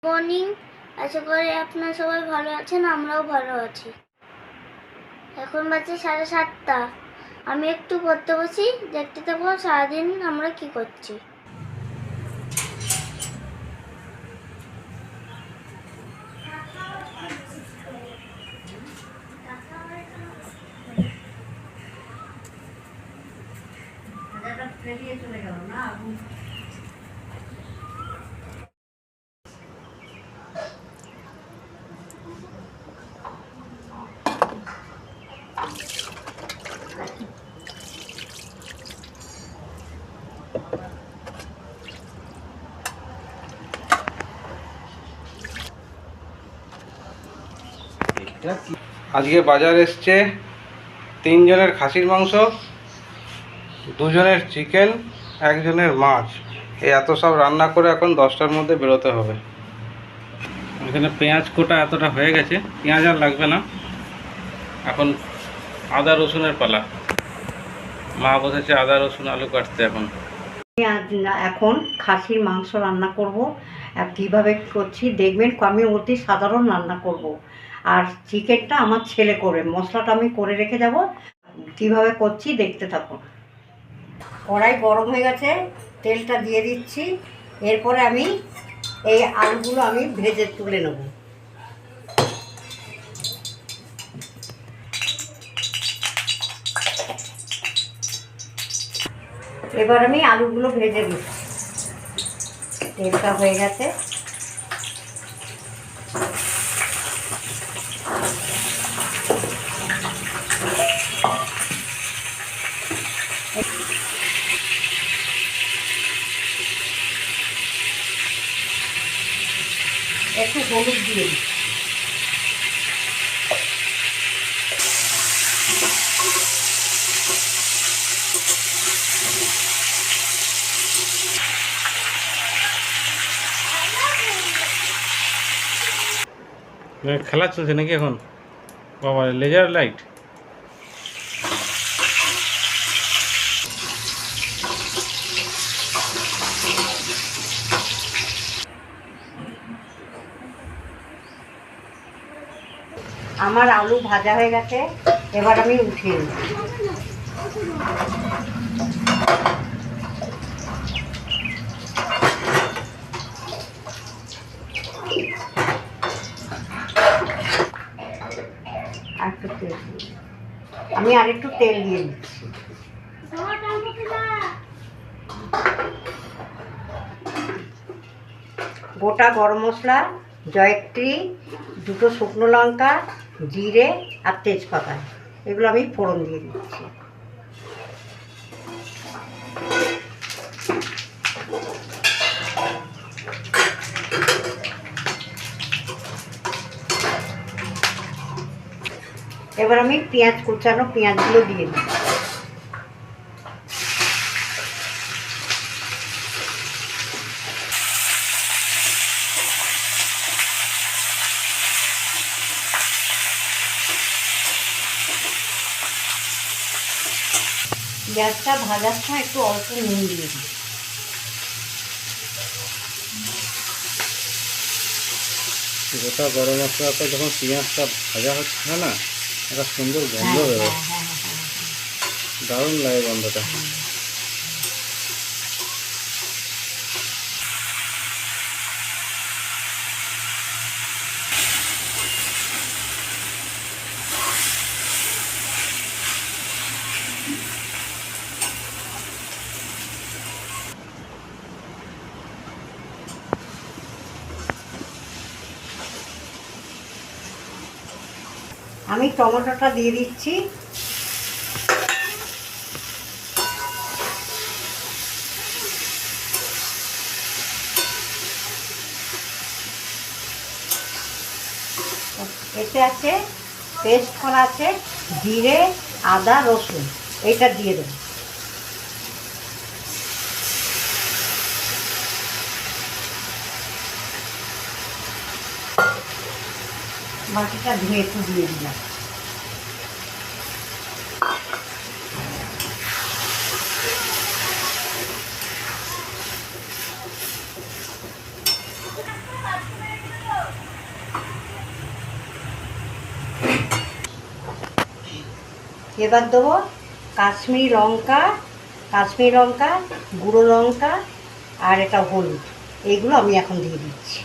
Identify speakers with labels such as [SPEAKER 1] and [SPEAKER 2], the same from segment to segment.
[SPEAKER 1] Morning, আশা করি আপনারা সবাই ভালো আছেন। আমরাও ভালো আছি। এখন বাজে 7:30। আমি একটু পড়তে বসি, দেখতে থাকবো সারাদিন আমরা কি করছি।
[SPEAKER 2] আজকে বাজার এসছে 3 জনের খাসির মাংস, 2 জনের চিকেন, 1 জনের মাছ। এই এত সব রান্না করে এখন 10টার মধ্যে বেরোতে হবে। এখানে পেঁয়াজ কোটা এতটা হয়ে গেছে, পেঁয়াজ আর লাগবে না। এখন আদা রসুনের পালা। মা বসেছে আদা রসুন আলু কাটতে।
[SPEAKER 3] এখন খাসির মাংস রান্না করব। আর কীভাবে করছি দেখবেন। আমি অতি সাধারণ রান্না করব। আর চিকেনটা আমার ছেলে করবে, মশলাটা আমি করে রেখে যাব। কিভাবে করছি দেখতে থাকুন। কড়াই গরম হয়ে গেছে, তেলটা দিয়ে দিচ্ছি। এরপরে আমি এই আলুগুলো আমি ভেজে তুলে নেব। এবার আমি আলুগুলো ভেজে দিচ্ছি। তেলটা হয়ে গেছে। একটু হলুদ দিয়ে দিচ্ছি।
[SPEAKER 2] খেলা চলছে নাকি এখন? বাবা, লেজার লাইট।
[SPEAKER 3] আমার আলু ভাজা হয়ে গেছে, এবার আমি উঠিয়ে নেব। আমি আরেকটু তেল দিয়ে দিচ্ছি। গোটা গরম মশলা, জয়ত্রী, 2টো শুকনো লঙ্কা, জিরে আর তেজপাতা, এগুলো আমি ফোড়ন দিয়ে দিচ্ছি। এবার আমি পেঁয়াজ কুচানো পেঁয়াজগুলো দিয়ে দিচ্ছি। পেঁয়াজটা ভাজার সময় একটু অল্প নুন দিয়ে দিই।
[SPEAKER 2] গোটা গরম মশলাটা যখন পেঁয়াজটা ভাজা হচ্ছে না, একটা সুন্দর গন্ধ বেরোয়। দারুণ লাগে গন্ধটা।
[SPEAKER 3] আমি টমেটোটা দিয়ে দিচ্ছি। এতে আছে পেস্ট করা আছে জিরে, আদা, রসুন, এটা দিয়ে দেব। বাকিটা ধুয়ে একটু দিয়ে দিলাম। এবার দেবো কাশ্মীরি লঙ্কা, গুঁড়ো লঙ্কা আর এটা হলুদ, এইগুলো আমি এখন দিয়ে দিচ্ছি।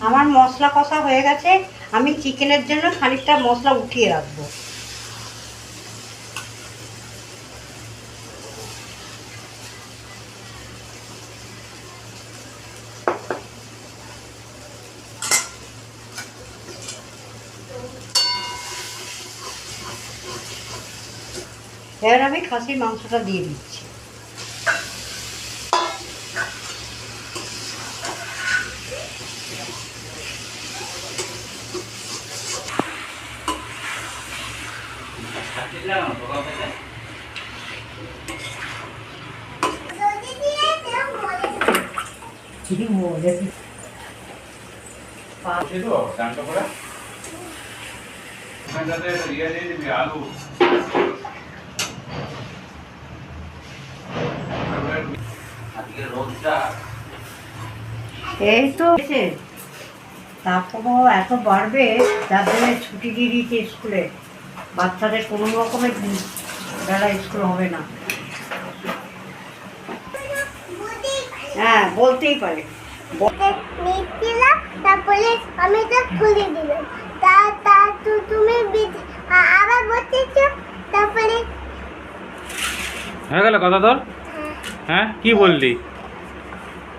[SPEAKER 3] আমার মশলা কষা হয়ে গেছে, আমি চিকেনের জন্য খানিকটা মশলা উঠিয়ে রাখবো। এবার আমি খাসির মাংসটা দিয়ে দিচ্ছি। এই তো তারপরও এত বাড়বে, যার জন্য ছুটি দিয়ে দিয়েছে স্কুলে। বাচ্চাদের কোনো রকমের বেলা স্কুল হবে না। হ্যাঁ, বলতেই পারে।
[SPEAKER 1] তারপরে আমি তো খুলে দিলাম, তুমি আবার বলতেছ, তারপরে
[SPEAKER 2] হয়ে গেল কথা তোর? হ্যাঁ, কি বললি?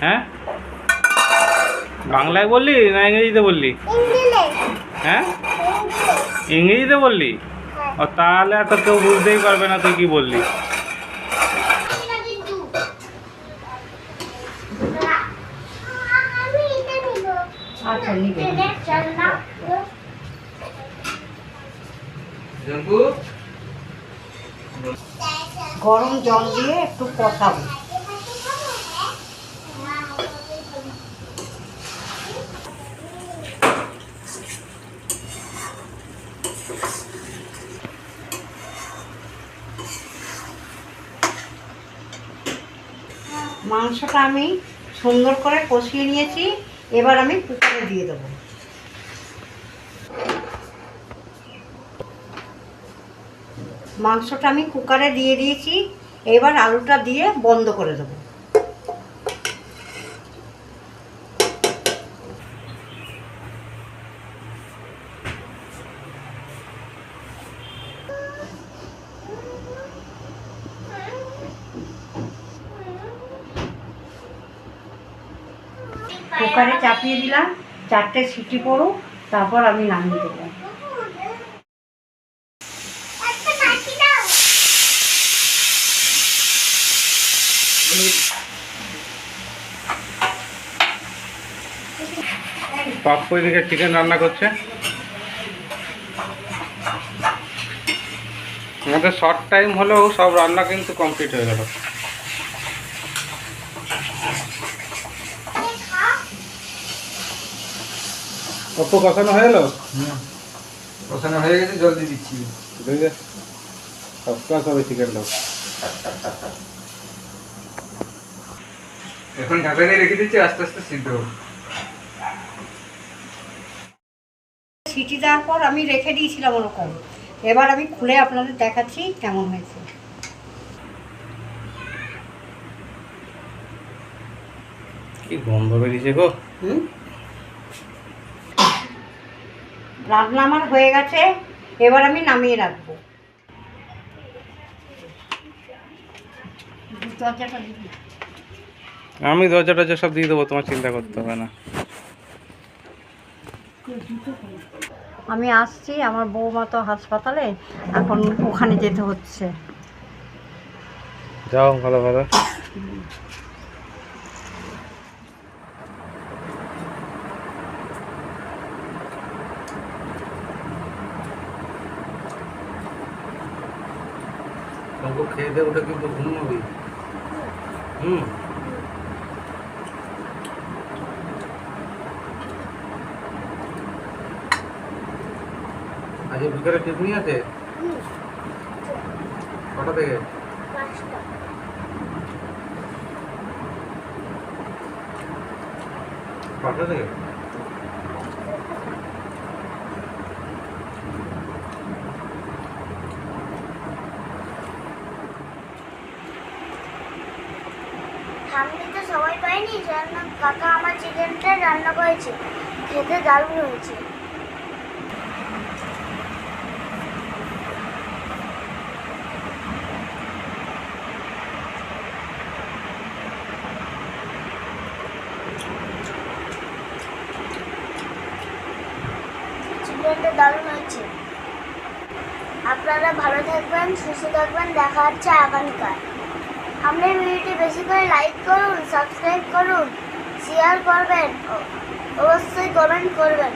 [SPEAKER 2] হ্যাঁ, বাংলায় বললি না ইংরেজিতে বললি? হ্যাঁ, ইংরেজিতে বললি? ও তাহলে তো কেউ বুঝতেই পারবে না তুই কি বললি।
[SPEAKER 3] আচ্ছা, নিবে। গরম জল দিয়ে একটু কষাবো। মাংসটা আমি সুন্দর করে কষিয়ে নিয়েছি, এবার আমি কুকারে দিয়ে দেবো। মাংসটা আমি কুকারে দিয়ে দিয়েছি, এবার আলুটা দিয়ে বন্ধ করে দেবো। কুকারে চাপিয়ে দিলাম, 4টে সিটি পড়ুক, তারপর আমি নামিয়ে দেবো।
[SPEAKER 2] পাপ্পু এদিকে চিকেন রান্না করছে। আমাদের শর্ট টাইম হলেও সব রান্না কিন্তু কমপ্লিট হয়ে গেল। পাপ্পু কষানো হয়ে গেল?
[SPEAKER 4] ওখানে হয়ে গেছে, জল দিয়ে দিচ্ছি।
[SPEAKER 2] ফার্স্ট ক্লাস হবে চিকেনটা।
[SPEAKER 4] এখন ঢাকা দিয়ে রেখে দিচ্ছি, আস্তে আস্তে সিদ্ধ হবে।
[SPEAKER 3] সিটি দেওয়ার পর আমি রেখে দিয়েছিলাম ওরকম। এবার আমি খুলে আপনাদের দেখাচ্ছি কেমন হয়েছে।
[SPEAKER 2] কি গন্ধ বেরিয়েছে গো।
[SPEAKER 3] রান্না আমার হয়ে গেছে, এবার আমি নামিয়ে রাখবো।
[SPEAKER 2] আমি দরজা টরজা সব দিয়ে দেবো, তোমার চিন্তা করতে হবে না।
[SPEAKER 3] আমি আসছি, আমার বৌমা তো হাসপাতালে, এখন ওখানে যেতে হচ্ছে।
[SPEAKER 2] যাও, ভালো ভালো। অল্প খেয়ে দিয়ে ওটা কিন্তু ঘুমোবি। হুম। আজকে বিকালে টিফিন আছে? কটা থেকে?
[SPEAKER 1] 5টা।
[SPEAKER 2] 5টা থেকে?
[SPEAKER 1] সামনে তো সময় পাইনি, জন্য কাকা আমার চিকেনটা রান্না করেছে, খেতে দারুণ হয়েছে। চিকেনটা দারুণ হয়েছে। আপনারা ভালো থাকবেন, সুস্থ থাকবেন, দেখা হচ্ছে আগামীকাল। আমাদের ভিডিওটি বেশি করে লাইক করুন, সাবস্ক্রাইব করুন, শেয়ার করবেন, অবশ্যই কমেন্ট করবেন।